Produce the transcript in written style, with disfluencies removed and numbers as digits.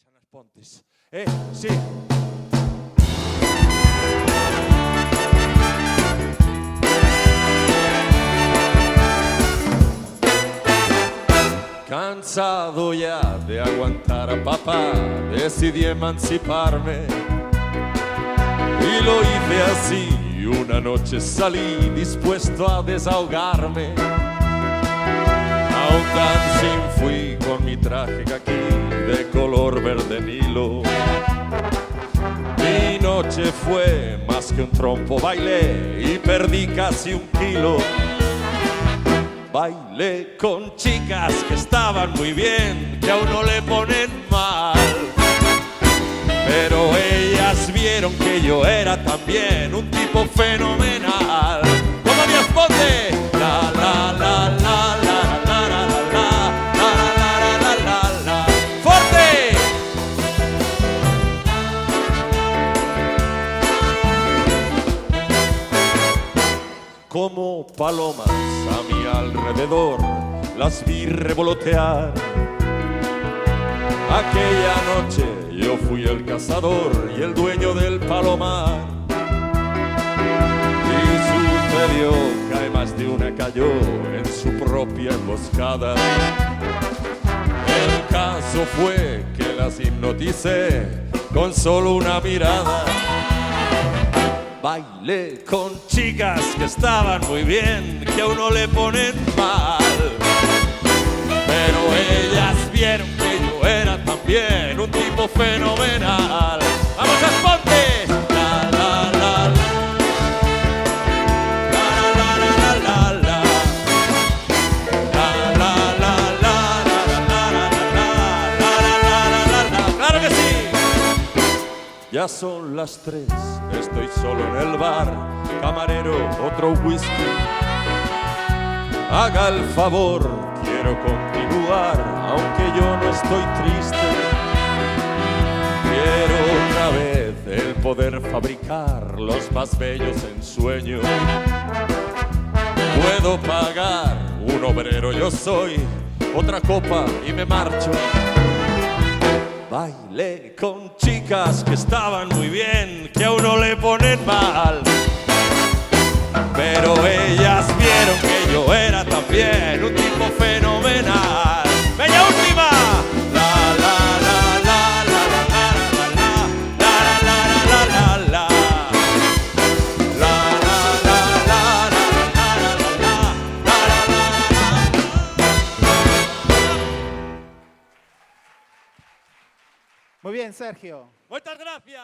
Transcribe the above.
San Aspontes. Sí. Cansado ya de aguantar a papá, decidí emanciparme. Y lo hice así, y una noche salí dispuesto a desahogarme. A un dancing fui con mi traje caqui de color verde Nilo. Mi noche fue más que un trompo, bailé y perdí casi 1 kilo. Bailé con chicas que estaban muy bien, que a uno le ponen mal. Pero ellas vieron que yo era también un tipo fenomenal. ¡Como mi Asponte! La la la la la la la la la la la la la. ¡Fuerte! Como palomas a mi alrededor las vi revolotear. Aquella noche yo fui el cazador y el dueño del palomar. Y sucedió que más de una cayó en su propia emboscada. El caso fue que las hipnoticé con solo una mirada. Bailé con chicas que estaban muy bien, que a uno le ponen mal. Pero ellas vieron que yo era también un tipo fenomenal. ¡Vamos, Asponte! La la la la la la la la la la la la la. ¡Claro que sí! Ya son las 3, estoy solo en el bar. Camarero, otro whisky. Haga el favor, quiero continuar, aunque yo no estoy triste. Quiero otra vez el poder fabricar los más bellos ensueños. Puedo pagar, un obrero yo soy, otra copa y me marcho. Bailé con chicas que estaban muy bien, que a uno le ponen mal. Pero ellas vieron que yo era también un tipo fenomenal. ¡Bella última! La la la la la la la la la la la la. La la la la la la la la. Muy bien, Sergio. Muchas gracias.